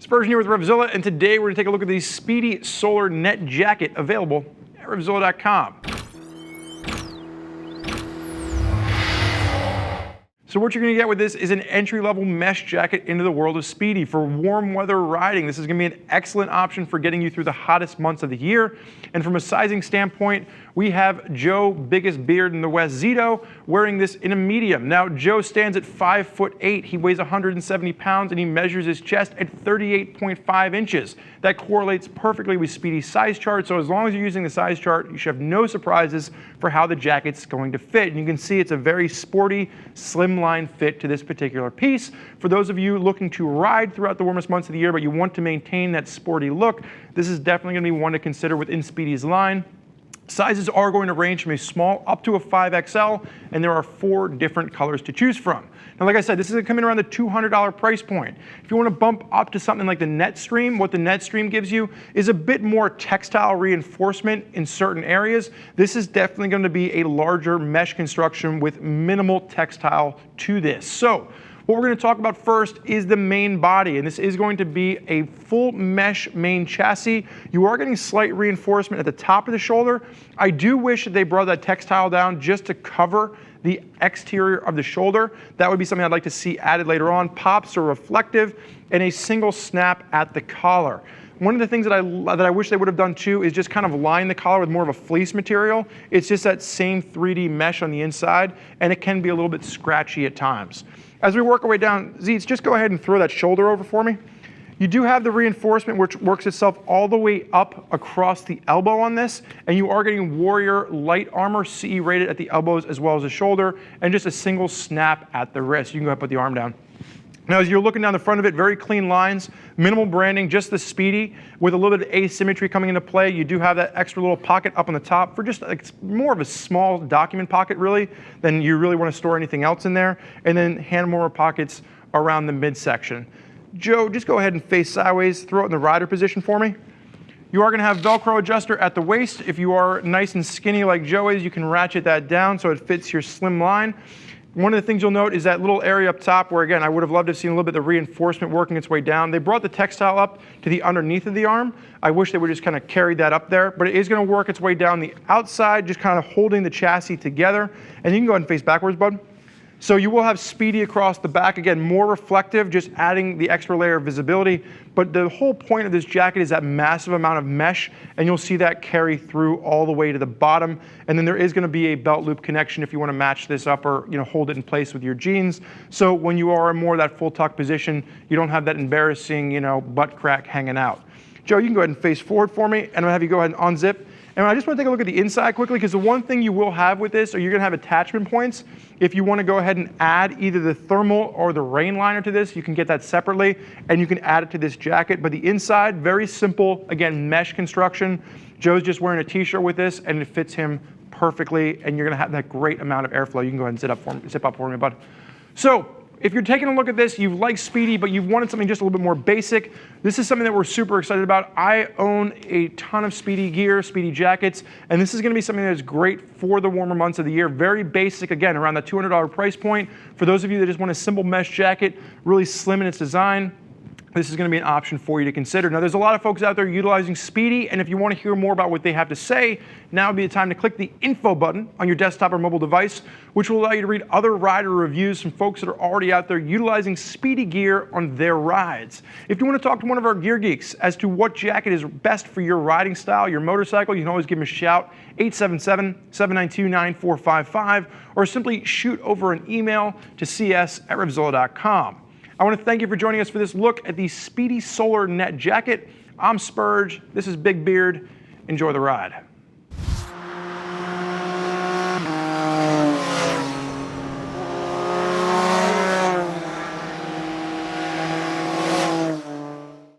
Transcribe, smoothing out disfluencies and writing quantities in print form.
Spurgeon here with RevZilla, and today we're going to take a look at the Spidi Solar Net Jacket available at RevZilla.com. So what you're going to get with this is an entry-level mesh jacket into the world of Spidi. For warm weather riding, this is going to be an excellent option for getting you through the hottest months of the year. And from a sizing standpoint, we have Joe, biggest beard in the West, Zito, wearing this in a medium. Now, Joe stands at 5'8". He weighs 170 pounds, and he measures his chest at 38.5 inches. That correlates perfectly with Spidi's size chart, so as long as you're using the size chart, you should have no surprises for how the jacket's going to fit. And you can see it's a very sporty, slimline fit to this particular piece. For those of you looking to ride throughout the warmest months of the year, but you want to maintain that sporty look, this is definitely going to be one to consider within Spidi's line. Sizes are going to range from a small up to a 5XL, and there are 4 different colors to choose from. Now, like I said, this is going to come in around the $200 price point. If you want to bump up to something like the Netstream, what the Netstream gives you is a bit more textile reinforcement in certain areas. This is definitely going to be a larger mesh construction with minimal textile to this. So what we're going to talk about first is the main body, and this is going to be a full mesh main chassis. You are getting slight reinforcement at the top of the shoulder. I do wish that they brought that textile down just to cover the exterior of the shoulder. That would be something I'd like to see added later on. Pops are reflective, and a single snap at the collar. One of the things that I wish they would have done too is just kind of line the collar with more of a fleece material. It's just that same 3D mesh on the inside, and it can be a little bit scratchy at times. As we work our way down, Zeets, just go ahead and throw that shoulder over for me. You do have the reinforcement which works itself all the way up across the elbow on this, and you are getting Warrior light armor, CE rated at the elbows as well as the shoulder, and just a single snap at the wrist. You can go ahead and put the arm down. Now, as you're looking down the front of it, very clean lines, minimal branding, just the Spidi with a little bit of asymmetry coming into play. You do have that extra little pocket up on the top for just like more of a small document pocket, really, than you really want to store anything else in there. And then hand warmer pockets around the midsection. Joe, just go ahead and face sideways, throw it in the rider position for me. You are going to have Velcro adjuster at the waist. If you are nice and skinny like Joe is, you can ratchet that down so it fits your slim line. One of the things you'll note is that little area up top where, again, I would have loved to have seen a little bit of the reinforcement working its way down. They brought the textile up to the underneath of the arm. I wish they would just kind of carry that up there, but it is going to work its way down the outside, just kind of holding the chassis together. And you can go ahead and face backwards, bud. So you will have Spidi across the back, again, more reflective, just adding the extra layer of visibility. But the whole point of this jacket is that massive amount of mesh, and you'll see that carry through all the way to the bottom. And then there is going to be a belt loop connection if you want to match this up or hold it in place with your jeans. So when you are in more of that full tuck position, you don't have that embarrassing butt crack hanging out. Joe, you can go ahead and face forward for me, and I'm going to have you go ahead and unzip. And I just want to take a look at the inside quickly, because the one thing you will have with this, or you're going to have attachment points. If you want to go ahead and add either the thermal or the rain liner to this, you can get that separately, and you can add it to this jacket. But the inside, very simple, again, mesh construction. Joe's just wearing a t-shirt with this, and it fits him perfectly, and you're going to have that great amount of airflow. You can go ahead and zip up for me, bud. So if you're taking a look at this, you've liked Spidi, but you've wanted something just a little bit more basic, this is something that we're super excited about. I own a ton of Spidi gear, Spidi jackets, and this is going to be something that is great for the warmer months of the year. Very basic, again, around the $200 price point. For those of you that just want a simple mesh jacket, really slim in its design, this is going to be an option for you to consider. Now, there's a lot of folks out there utilizing Spidi, and if you want to hear more about what they have to say, now would be the time to click the info button on your desktop or mobile device, which will allow you to read other rider reviews from folks that are already out there utilizing Spidi gear on their rides. If you want to talk to one of our gear geeks as to what jacket is best for your riding style, your motorcycle, you can always give them a shout, 877-792-9455, or simply shoot over an email to cs@revzilla.com. I want to thank you for joining us for this look at the Spidi Solar Net Jacket. I'm Spurge. This is Big Beard. Enjoy the ride.